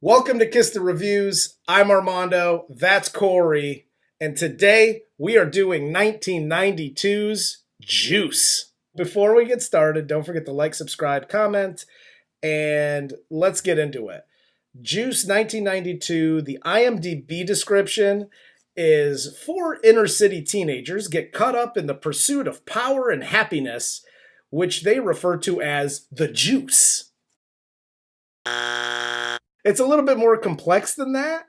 Welcome to Kiss the Reviews. I'm Armando, that's Corey, and today we are doing 1992's Juice. Before we get started, don't forget to like, subscribe, comment, and let's get into it. Juice 1992, the IMDB description is four inner city teenagers get caught up in the pursuit of power and happiness, which they refer to as the juice. It's a little bit more complex than that.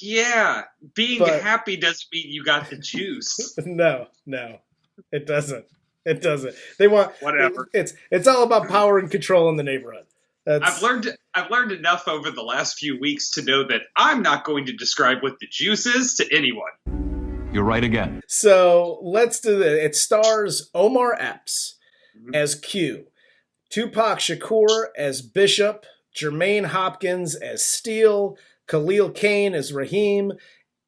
Yeah, being But- happy doesn't mean you got the juice. No, it doesn't. It doesn't. They want Whatever. It's all about power and control in the neighborhood. I've learned enough over the last few weeks to know that I'm not going to describe what the juice is to anyone. You're right again. So let's do this. It stars Omar Epps as Q, Tupac Shakur as Bishop, Jermaine Hopkins as Steele, Khalil Kain as Raheem,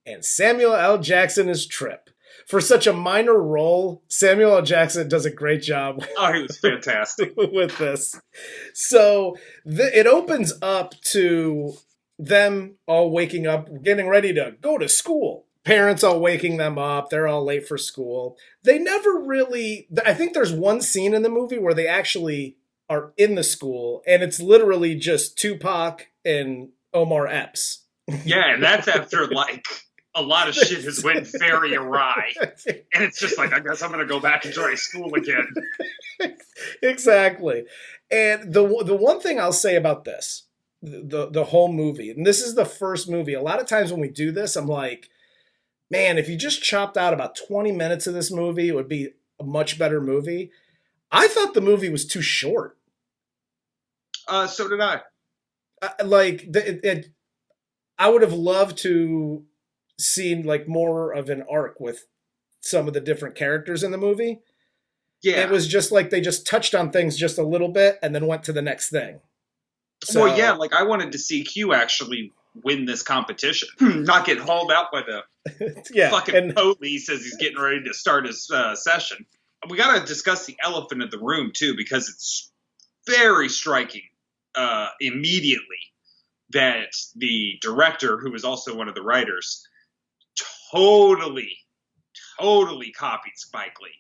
and Samuel L. Jackson as Trip. For such a minor role, Samuel L. Jackson does a great job Oh, he was fantastic. with this. So it opens up to them all waking up, getting ready to go to school. Parents all waking them up. They're all late for school. They never really... I think there's one scene in the movie where they actually are in the school, and it's literally just Tupac and Omar Epps. Yeah, and that's after like a lot of shit has went very awry, and it's just like, I guess I'm gonna go back and try school again. Exactly. And the one thing I'll say about this, the whole movie, and this is the first movie. A lot of times when we do this, I'm like, man, if you just chopped out about 20 minutes of this movie, it would be a much better movie. I thought the movie was too short. So did I. I would have loved to seen like more of an arc with some of the different characters in the movie. Yeah. It was just like they just touched on things just a little bit and then went to the next thing. So, Well, yeah, like I wanted to see Q actually win this competition, not get hauled out by the fucking police as he's getting ready to start his session. We got to discuss the elephant in the room too, because it's very striking immediately that the director, who was also one of the writers, totally copied Spike Lee.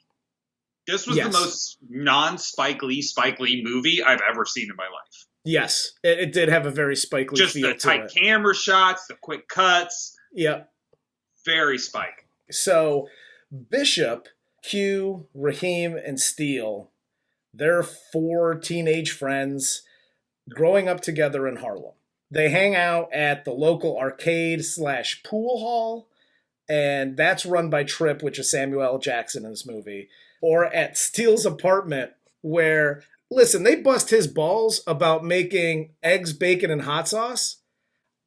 This was the most non-Spike Lee movie I've ever seen in my life. Yes, it did have a very Spike Lee just feel to it. Just the tight camera shots, the quick cuts. Yep. Very Spike. So Bishop, Q, Raheem, and Steele, they're four teenage friends growing up together in Harlem. They hang out at the local arcade/pool hall, and that's run by Trip, which is Samuel L. Jackson in this movie, or at Steele's apartment, where, listen, they bust his balls about making eggs, bacon, and hot sauce.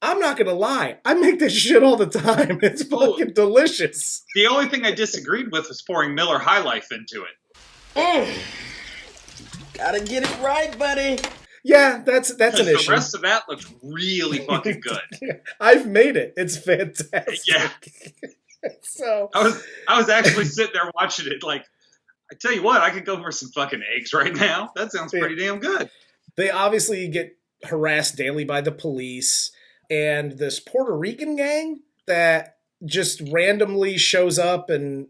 I'm not going to lie. I make this shit all the time. It's fucking delicious. The only thing I disagreed with was pouring Miller High Life into it. Gotta get it right, buddy. Yeah, that's an issue. The rest of that looks really fucking good. I've made it. It's fantastic. Yeah. So I was actually sitting there watching it like, I tell you what, I could go for some fucking eggs right now. That sounds pretty damn good. They obviously get harassed daily by the police, and this Puerto Rican gang that just randomly shows up, and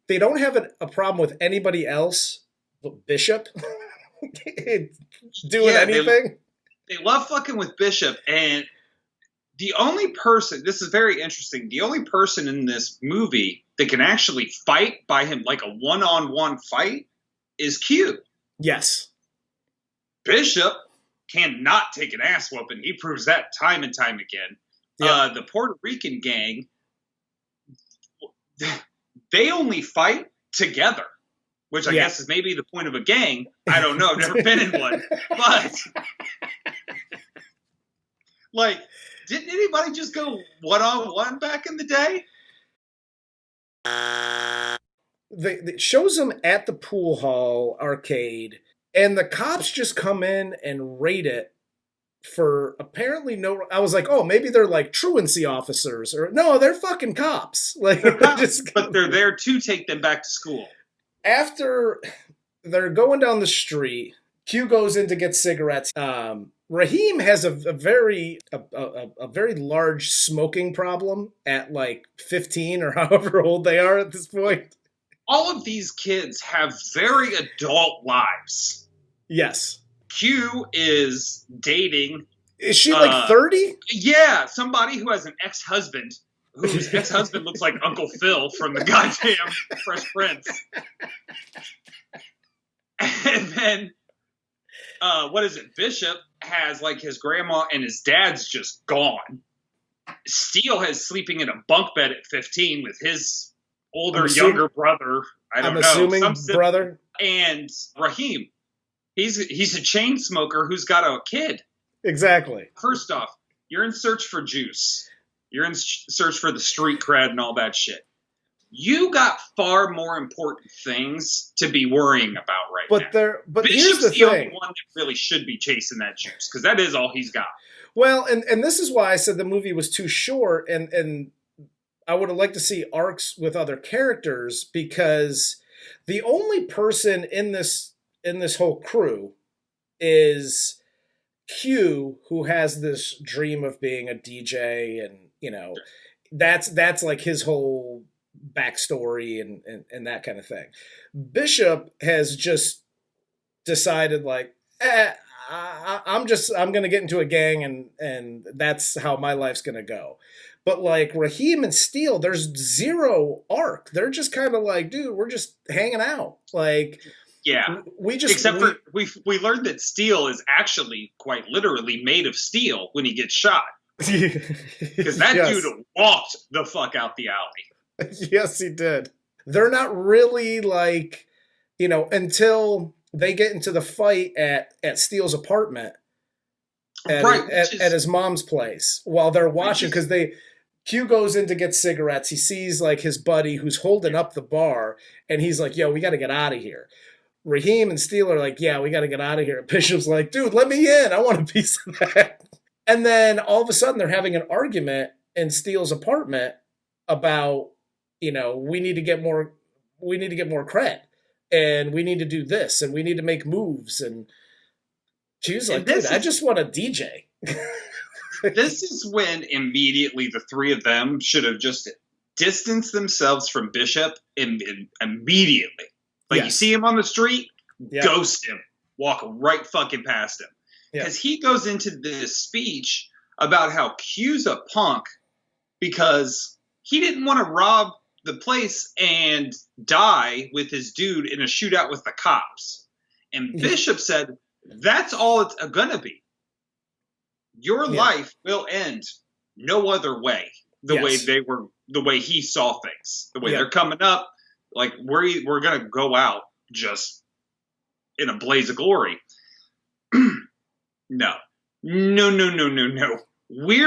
they don't have a problem with anybody else but Bishop doing anything. They love fucking with Bishop, and the only person, this is very interesting, the only person in this movie that can actually fight by him, like a one-on-one fight, is Q. Yes. Bishop cannot take an ass whooping. He proves that time and time again. Yeah. The Puerto Rican gang, they only fight together, which I guess is maybe the point of a gang. I don't know. I've never been in one. But, like, didn't anybody just go one-on-one back in the day? It shows them at the pool hall arcade, and the cops just come in and raid it for apparently no... I was like, oh, maybe they're like truancy officers. Or no, they're fucking cops. Like, but they're there to take them back to school. After they're going down the street, Q goes in to get cigarettes. Raheem has a very large smoking problem at like 15 or however old they are at this point. All of these kids have very adult lives. Yes. Q is dating. Is she like 30? Yeah, somebody who has an ex-husband, whose ex-husband looks like Uncle Phil from the goddamn Fresh Prince. And then, what is it? Bishop has like his grandma and his dad's just gone. Steele has sleeping in a bunk bed at 15 with his younger brother. I'm assuming brother. And Raheem. He's a chain smoker who's got a kid. Exactly. First off, you're in search for juice. You're in search for the street cred and all that shit. You got far more important things to be worrying about now. But Bishop's here's the thing. Only one that really should be chasing that juice, because that is all he's got. Well, and this is why I said the movie was too short, and I would have liked to see arcs with other characters, because the only person in this whole crew is Q, who has this dream of being a DJ, and that's like his whole backstory and that kind of thing. Bishop has just decided like, I'm gonna get into a gang and that's how my life's gonna go. But like Raheem and Steele, there's zero arc. They're just kind of like, dude, we're just hanging out. Like, yeah, we learned that Steele is actually quite literally made of steel when he gets shot. Because that dude walked the fuck out the alley. Yes, he did. They're not really like, until they get into the fight at Steele's apartment at his mom's place while they're watching, because Q goes in to get cigarettes. He sees like his buddy who's holding up the bar, and he's like, yo, we got to get out of here. Raheem and Steele are like, yeah, we got to get out of here. Bishop's like, dude, let me in. I want a piece of that. And then all of a sudden they're having an argument in Steele's apartment about, we need to get more cred, and we need to do this, and we need to make moves. And she's like, dude, I just want a DJ. This is when immediately the three of them should have just distanced themselves from Bishop immediately. Like, You see him on the street, ghost him, walk right fucking past him. Because he goes into this speech about how Q's a punk because he didn't want to rob the place and die with his dude in a shootout with the cops. And Bishop said, that's all it's going to be. Your life will end no other way. The way he saw things, the way they're coming up, like we're going to go out just in a blaze of glory. No. We're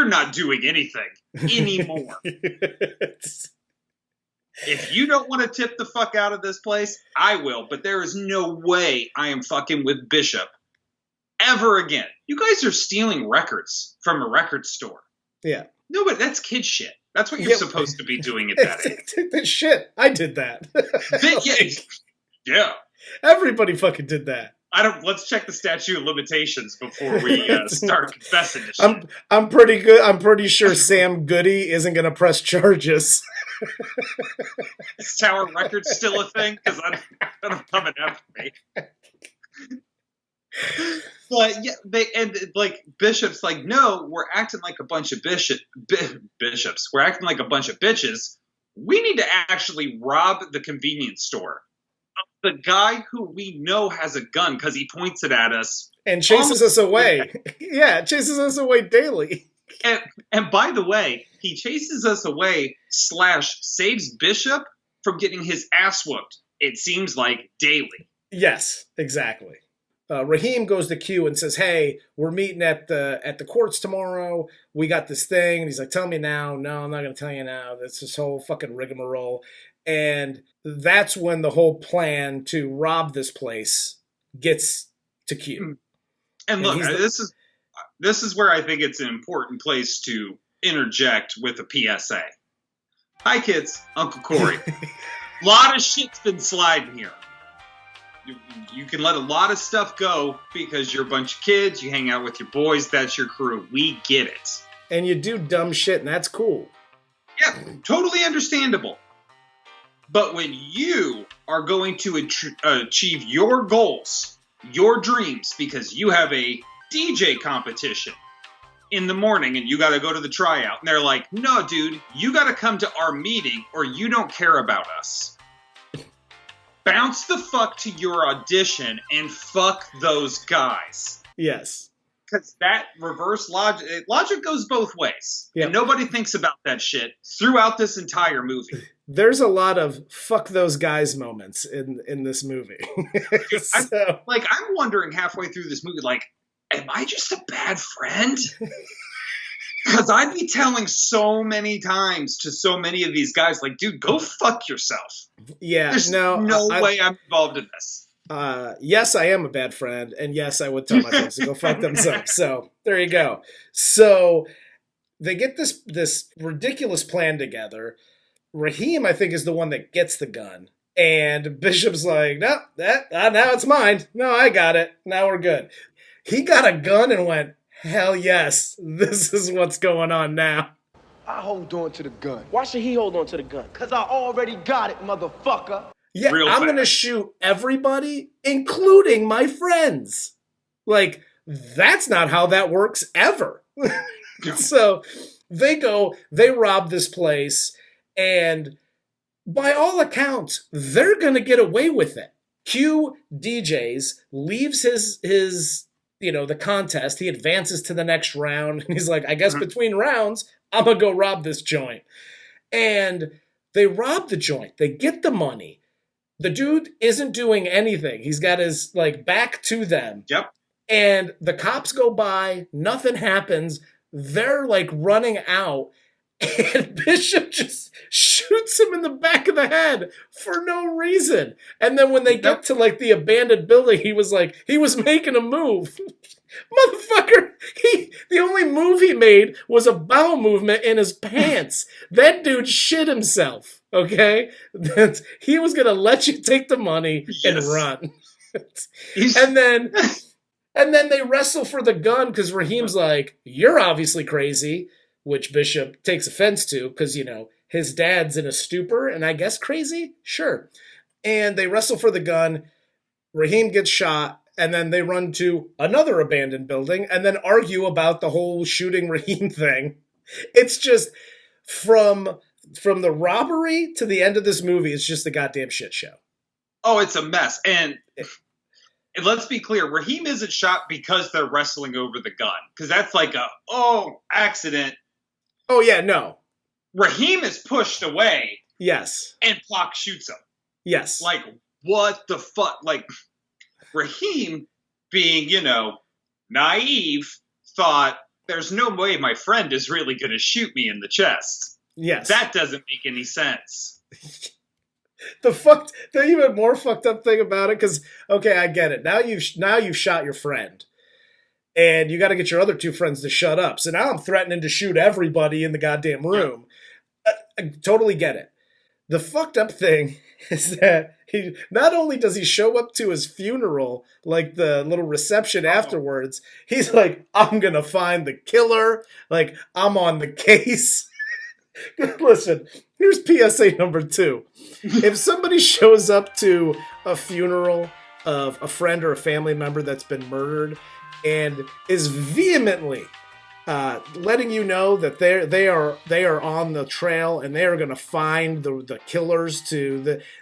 not doing anything anymore. If you don't want to tip the fuck out of this place, I will. But there is no way I am fucking with Bishop ever again. You guys are stealing records from a record store. Yeah. No, but that's kid shit. That's what you're supposed to be doing at that age. Shit, I did that. Yeah. Everybody fucking did that. Let's check the statute of limitations before we start confessing this shit. I'm pretty good. I'm pretty sure Sam Goody isn't going to press charges. Is Tower Records still a thing? Because I'm coming after me. But Bishop's like, no, we're acting like a bunch of bishops. We're acting like a bunch of bitches. We need to actually rob the convenience store. The guy who we know has a gun because he points it at us. And chases us away. Yeah, chases us away daily. And by the way, he chases us away / saves Bishop from getting his ass whooped, it seems like, daily. Yes, exactly. Raheem goes to Q and says, hey, we're meeting at the courts tomorrow. We got this thing. And he's like, tell me now. No, I'm not going to tell you now. That's this whole fucking rigmarole. And that's when the whole plan to rob this place gets to Q. And look, this is where I think it's an important place to interject with a PSA. Hi, kids. Uncle Corey. A lot of shit's been sliding here. You can let a lot of stuff go because you're a bunch of kids. You hang out with your boys. That's your crew. We get it. And you do dumb shit, and that's cool. Yeah, totally understandable. But when you are going to achieve your goals, your dreams, because you have a DJ competition in the morning and you got to go to the tryout, and they're like, no, dude, you got to come to our meeting or you don't care about us. Bounce the fuck to your audition and fuck those guys. Yes. Because that reverse logic goes both ways. Yep. And nobody thinks about that shit throughout this entire movie. There's a lot of fuck those guys moments in this movie. I'm wondering halfway through this movie, like, am I just a bad friend? Because I'd be telling so many times to so many of these guys, like, dude, go fuck yourself. Yeah, There's no way I'm involved in this. Yes, I am a bad friend, and yes, I would tell my friends to go fuck themselves. So there you go. So they get this ridiculous plan together. Raheem, I think, is the one that gets the gun, and Bishop's like, no, now it's mine. No, I got it. Now we're good. He got a gun and went, hell yes, this is what's going on now. I hold on to the gun. Why should he hold on to the gun? Because I already got it, motherfucker. Yeah, I'm going to shoot everybody, including my friends. Like, that's not how that works ever. So they rob this place, and by all accounts, they're going to get away with it. Q DJs, leaves his the contest. He advances to the next round, and he's like, I guess between rounds, I'm going to go rob this joint. And they rob the joint. They get the money. The dude isn't doing anything. He's got his back to them. Yep. And the cops go by. Nothing happens. They're running out. And Bishop just shoots him in the back of the head for no reason. And then when they get to the abandoned building, he was making a move. Motherfucker, the only move he made was a bowel movement in his pants. That dude shit himself, okay? He was going to let you take the money and run. And then they wrestle for the gun because Raheem's like, you're obviously crazy, which Bishop takes offense to because, his dad's in a stupor and I guess crazy? Sure. And they wrestle for the gun. Raheem gets shot. And then they run to another abandoned building and then argue about the whole shooting Raheem thing. It's just from the robbery to the end of this movie, it's just a goddamn shit show. Oh, it's a mess. And let's be clear, Raheem isn't shot because they're wrestling over the gun. Because that's accident. Oh, yeah, no. Raheem is pushed away. Yes. And Pac shoots him. Yes. What the fuck? Raheem, being, naive, thought, there's no way my friend is really going to shoot me in the chest. Yes. That doesn't make any sense. The even more fucked up thing about it, because, okay, I get it. Now you've shot your friend. And you got to get your other two friends to shut up. So now I'm threatening to shoot everybody in the goddamn room. Yeah. I totally get it. The fucked up thing is that he not only does he show up to his funeral, the little reception afterwards, he's like, I'm going to find the killer. I'm on the case. Listen, here's PSA number 2. If somebody shows up to a funeral of a friend or a family member that's been murdered and is vehemently letting you know that they are on the trail and they are going to find the killers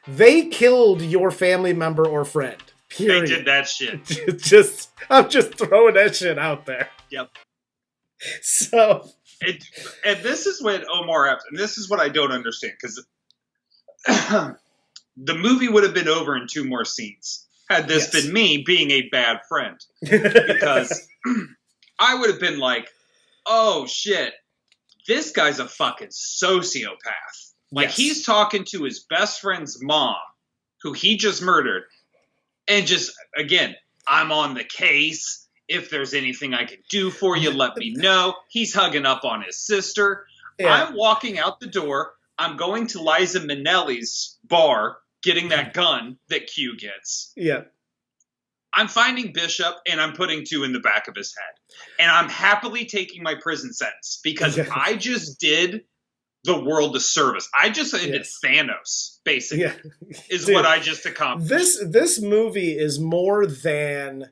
they killed your family member or friend. Period. They did that shit. I'm just throwing that shit out there. Yep. So, and this is when Omar Epps, and this is what I don't understand, because the movie would have been over in 2 more scenes had this been me being a bad friend, because I would have been like, oh shit, this guy's a fucking sociopath. He's talking to his best friend's mom, who he just murdered, and just, again, I'm on the case. If there's anything I can do for you, let me know. He's hugging up on his sister. Yeah. I'm walking out the door. I'm going to Liza Minnelli's bar getting that gun that Q gets. Yeah. I'm finding Bishop and I'm putting 2 in the back of his head. And I'm happily taking my prison sentence because I just did the world a service. I just ended Thanos, basically, is what I just accomplished. This movie is more than,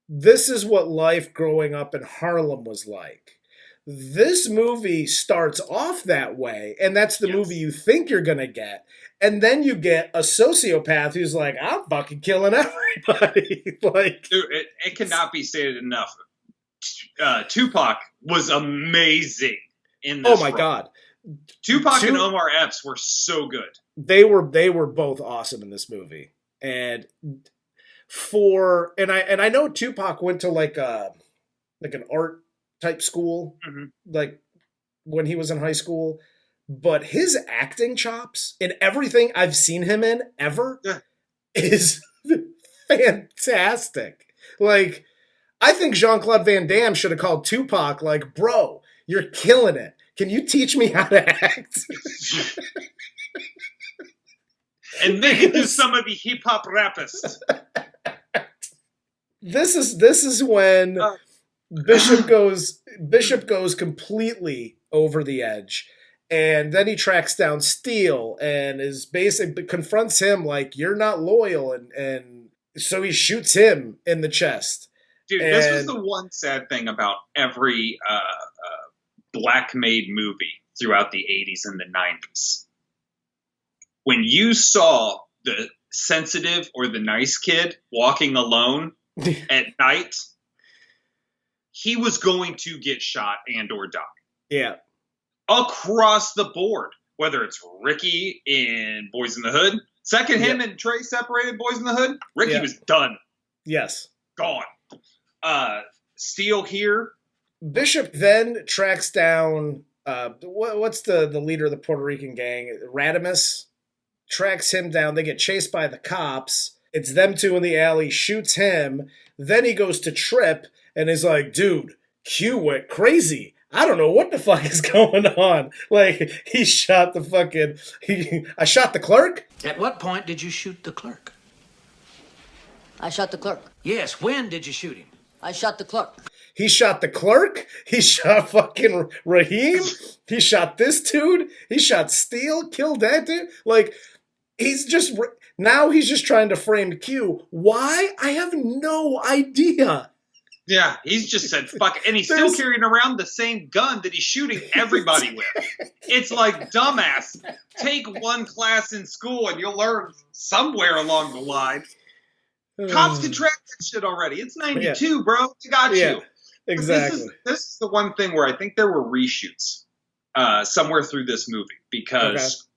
this is what life growing up in Harlem was like. This movie starts off that way, and that's the movie you think you're going to get. And then you get a sociopath who's like, I'm fucking killing everybody. Like, dude, it cannot be stated enough. Tupac was amazing in this. Oh my God. Tupac and Omar Epps were so good. They were both awesome in this movie. And I know Tupac went to like an art type school, like when he was in high school, but his acting chops in everything I've seen him in ever is fantastic. Like, I think Jean-Claude Van Damme should have called Tupac like, bro, you're killing it. Can you teach me how to act? And then do some of the hip hop rapists. This is when Bishop goes completely over the edge, and then he tracks down Steele and is basically confronts him like, you're not loyal, and so he shoots him in the chest. Dude, this was the one sad thing about every black-made movie throughout the 80s and the 90s. When you saw the sensitive or the nice kid walking alone at night, he was going to get shot and or die. Yeah. Across the board. Whether it's Ricky in Boys in the Hood. Second, him and Trey separated Boys in the Hood. Ricky was done. Yes. Gone. Steele here. Bishop then tracks down what's the leader of the Puerto Rican gang? Radimus tracks him down. They get chased by the cops. It's them 2 in the alley, shoots him. Then he goes to Trip and is like, dude, Q went crazy. I don't know what the fuck is going on. Like, he shot the fucking... I shot the clerk? At what point did you shoot the clerk? I shot the clerk. Yes, when did you shoot him? I shot the clerk. He shot the clerk. He shot fucking Raheem. He shot this dude. He shot Steele. Killed that dude. Like, he's just trying to frame Q. Why? I have no idea. Yeah, he's just said fuck, and he's still carrying around the same gun that he's shooting everybody with. It's like, dumbass, take one class in school and you'll learn somewhere along the line. Cops can track that shit already. It's 92, bro. They got you. Exactly. This is the one thing where I think there were reshoots somewhere through this movie, because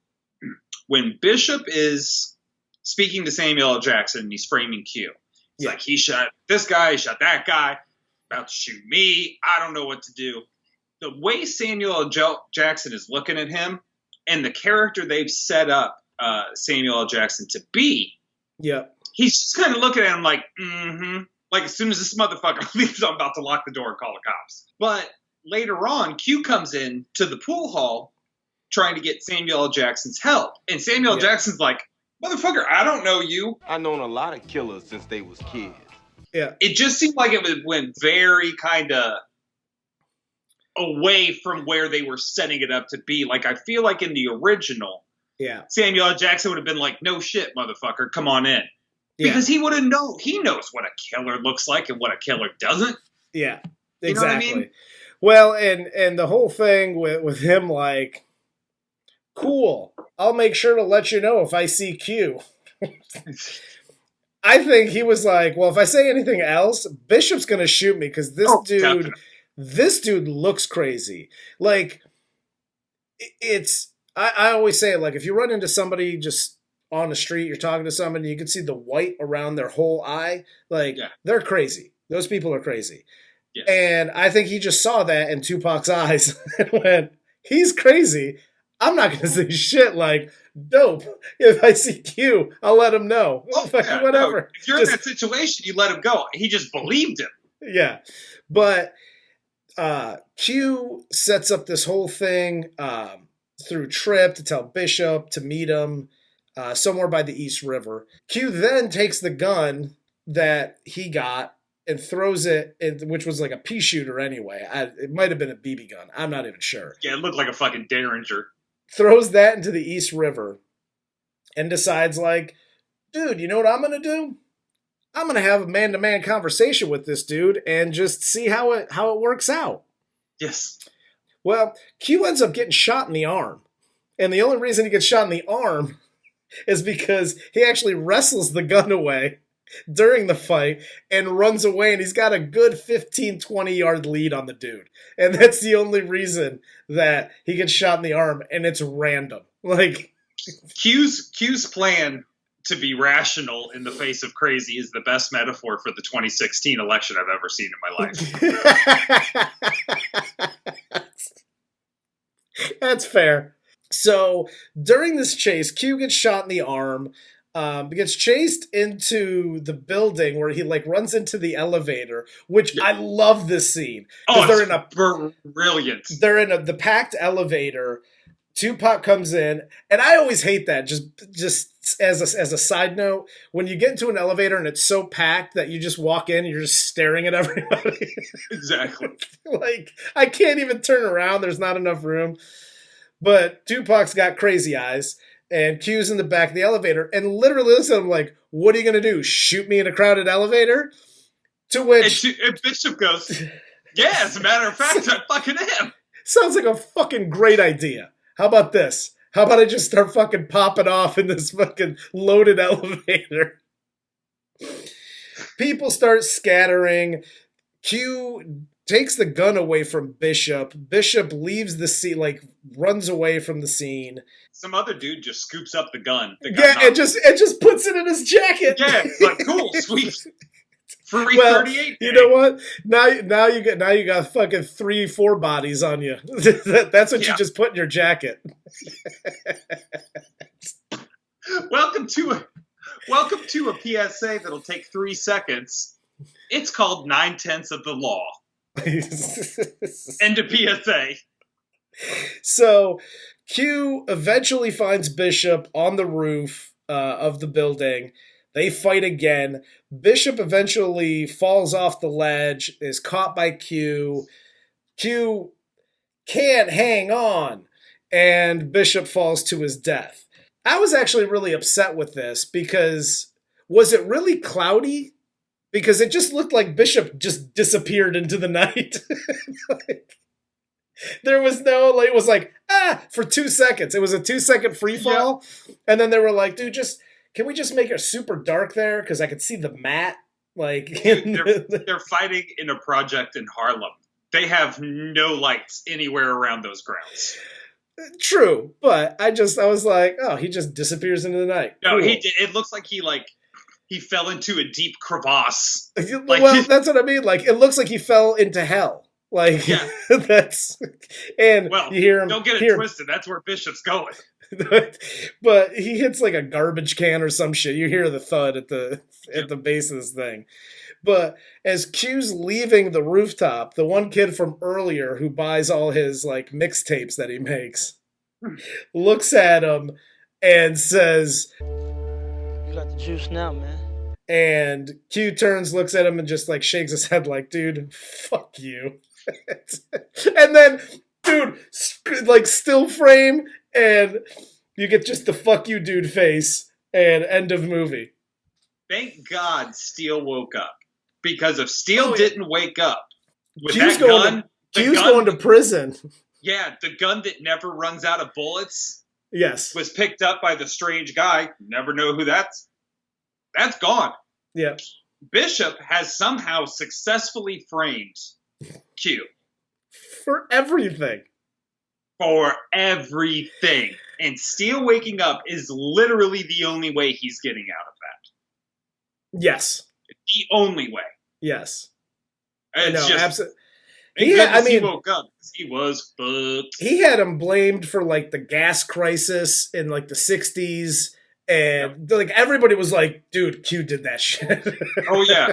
when Bishop is speaking to Samuel L. Jackson and he's framing Q, it's like, he shot this guy, he shot that guy, about to shoot me, I don't know what to do. The way Samuel L. Jackson is looking at him and the character they've set up Samuel L. Jackson to be, he's just kind of looking at him like, like, as soon as this motherfucker leaves, I'm about to lock the door and call the cops. But later on, Q comes in to the pool hall trying to get Samuel L. Jackson's help. And Samuel L. Jackson's like, motherfucker, I don't know you. I've known a lot of killers since they was kids. Yeah. It just seemed like it went very kind of away from where they were setting it up to be. Like, I feel like in the original, Samuel L. Jackson would have been like, no shit, motherfucker, come on in. Because he would have known. He knows what a killer looks like and what a killer doesn't. Yeah, exactly. You know what I mean? Well, and the whole thing with him, like, cool, I'll make sure to let you know if I see Q. I think he was like, well, if I say anything else, Bishop's going to shoot me because this dude looks crazy. Like, I always say it, like, if you run into somebody just on the street, you're talking to somebody, you can see the white around their whole eye. Like, they're crazy. Those people are crazy. Yes. And I think he just saw that in Tupac's eyes and went, he's crazy. I'm not going to say shit. Like, dope. If I see Q, I'll let him know. Whatever. No. If you're in that situation, you let him go. He just believed him. Yeah. But Q sets up this whole thing through Trip to tell Bishop to meet him. somewhere by the East River. Q then takes the gun that he got and throws it, which was like a pea shooter anyway. It might have been a BB gun. I'm not even sure. Yeah, it looked like a fucking Derringer. Throws that into the East River and decides like, dude, you know what I'm going to do? I'm going to have a man-to-man conversation with this dude and just see how it works out. Yes. Well, Q ends up getting shot in the arm. And the only reason he gets shot in the arm is because he actually wrestles the gun away during the fight and runs away, and he's got a good 15, 20-yard lead on the dude. And that's the only reason that he gets shot in the arm, and it's random. Like, Q's plan to be rational in the face of crazy is the best metaphor for the 2016 election I've ever seen in my life. That's fair. So during this chase, Q gets shot in the arm, gets chased into the building where he like runs into the elevator, which I love this scene. Oh, they're in a brilliant. They're in the packed elevator. Tupac comes in, and I always hate that. Just as a side note, when you get into an elevator and it's so packed that you just walk in and you're just staring at everybody. Exactly. Like, I can't even turn around. There's not enough room. But Tupac's got crazy eyes, and Q's in the back of the elevator, and literally looks at him like, what are you going to do, shoot me in a crowded elevator? To which... And Bishop goes, yeah, as a matter of fact, I fucking am. Sounds like a fucking great idea. How about this? How about I just start fucking popping off in this fucking loaded elevator? People start scattering. Q takes the gun away from Bishop. Bishop leaves the scene, like runs away from the scene. Some other dude just scoops up the gun. And just puts it in his jacket. Yeah, it's like, cool, sweet. Free well, 38. You know what? Now you got fucking 3-4 bodies on you. That's what you just put in your jacket. Welcome to a PSA that'll take 3 seconds. It's called 9/10 of the law. End of PSA. So Q eventually finds Bishop on the roof of the building. They fight again. Bishop eventually falls off the ledge, is caught by Q. Q can't hang on, and Bishop falls to his death. I was actually really upset with this because was it really cloudy? Because it just looked like Bishop just disappeared into the night. There was no, like, it was like, for 2 seconds. It was a 2-second free fall. Yeah. And then they were like, dude, can we just make it super dark there? Because I could see the mat. Like, they're fighting in a project in Harlem. They have no lights anywhere around those grounds. True, but I was like, oh, he just disappears into the night. No, cool. It looks like he fell into a deep crevasse. Well, that's what I mean. Like, it looks like he fell into hell. Like, yeah. You hear him. Don't get it twisted. That's where Bishop's going. But he hits like a garbage can or some shit. You hear the thud at the base of this thing. But as Q's leaving the rooftop, the one kid from earlier who buys all his like mixtapes that he makes looks at him and says, "You got the juice now, man." And Q turns, looks at him, and just like shakes his head like, "Dude, fuck you." And then, dude, like still frame, and you get just the "fuck you, dude" face, and end of movie. Thank God Steele woke up. Because if Steele didn't wake up with Q's that gun... Q's going to prison. Yeah, the gun that never runs out of bullets... Yes. Was picked up by the strange guy. Never know who that's... That's gone. Yeah. Bishop has somehow successfully framed Q. For everything. For everything. And Steele waking up is literally the only way he's getting out of that. Yes. The only way. Yes. It's just absolutely. He woke up because he was fucked. He had him blamed for like the gas crisis in like the 60s. And like everybody was like, dude, Q did that shit. Oh, yeah.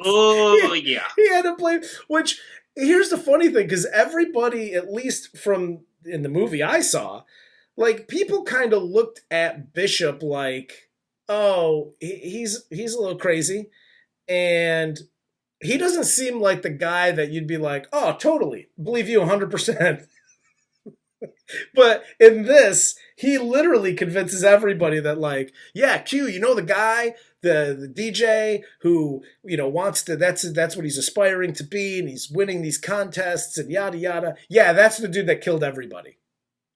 Oh, yeah. He had to blame, which here's the funny thing, because everybody, at least from in the movie I saw, like people kind of looked at Bishop like, oh, he's a little crazy, and he doesn't seem like the guy that you'd be like, oh, totally, believe you 100%. But in this, he literally convinces everybody that, like, yeah, Q, you know the guy, the DJ who, you know, wants to, that's what he's aspiring to be, and he's winning these contests and yada yada. Yeah, that's the dude that killed everybody.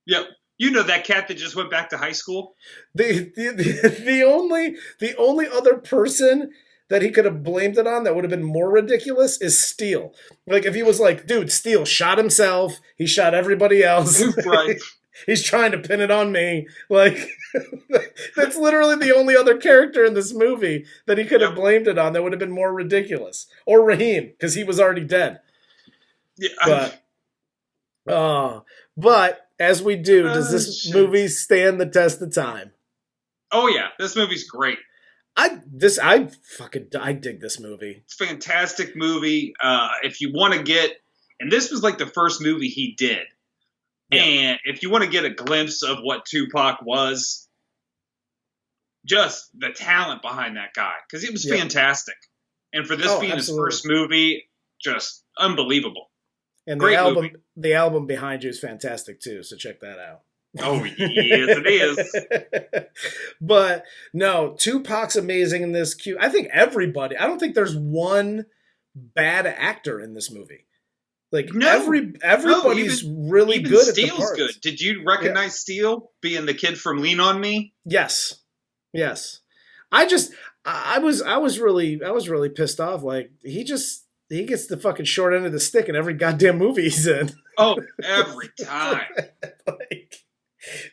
Yep. You know that cat that just went back to high school? The only other person that he could have blamed it on that would have been more ridiculous is Steele. Like, if he was like, dude, Steele shot himself, he shot everybody else. Right. He's trying to pin it on me. Like, that's literally the only other character in this movie that he could have blamed it on that would have been more ridiculous. Or Raheem, because he was already dead. Yeah. But as we do, does this movie stand the test of time? Oh yeah, this movie's great. I dig this movie. It's a fantastic movie. If you want to get, and this was like the first movie he did, and if you want to get a glimpse of what Tupac was, just the talent behind that guy, because it was fantastic. And for this being his first movie, just unbelievable. And great the album behind you is fantastic too, so check that out. Oh, yes, it is. But no, Tupac's amazing in this. I think everybody. I don't think there's one bad actor in this movie. Like everybody's really even good. Steele's at the parts. good. Did you recognize Steele being the kid from Lean on Me? Yes. I was really pissed off. Like he gets the fucking short end of the stick in every goddamn movie he's in. Oh, every time. Like,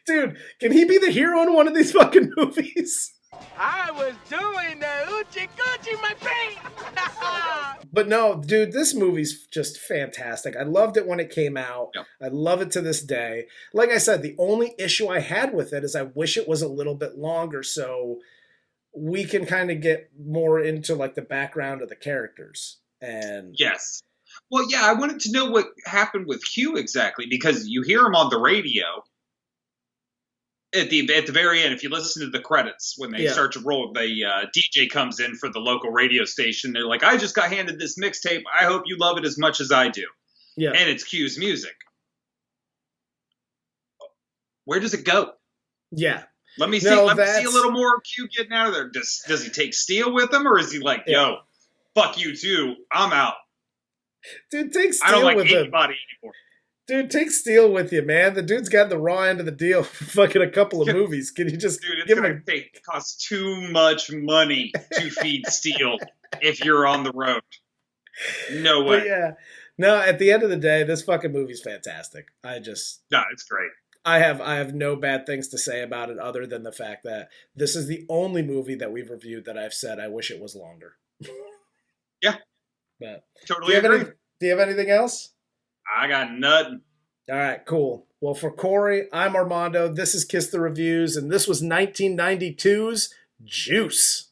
dude, can he be the hero in one of these fucking movies? I was doing the oochie coochie, my friend. But no, dude, this movie's just fantastic. I loved it when it came out. Yep. I love it to this day. Like I said, the only issue I had with it is I wish it was a little bit longer so we can kind of get more into like the background of the characters. And yes. Well, yeah, I wanted to know what happened with Q exactly, because you hear him on the radio at the very end. If you listen to the credits when they start to roll, the DJ comes in for the local radio station. They're like, "I just got handed this mixtape. I hope you love it as much as I do." Yeah, and it's Q's music. Where does it go? Yeah. Let me see. Let me see a little more Q getting out of there. Does he take Steele with him, or is he like, "Yo, fuck you too, I'm out"? Dude, take Steele I don't like with anybody anymore. Dude, take Steele with you, man. The dude's got the raw end of the deal for fucking a couple of movies. Can you just give him it costs too much money to feed Steele if you're on the road. No way. But yeah. No, at the end of the day, this fucking movie's fantastic. No, it's great. I have no bad things to say about it other than the fact that this is the only movie that we've reviewed that I've said I wish it was longer. Yeah. But totally agree. Do you have anything else? I got nothing. All right, cool. Well, for Corey, I'm Armando. This is Kiss the Reviews, and this was 1992's Juice.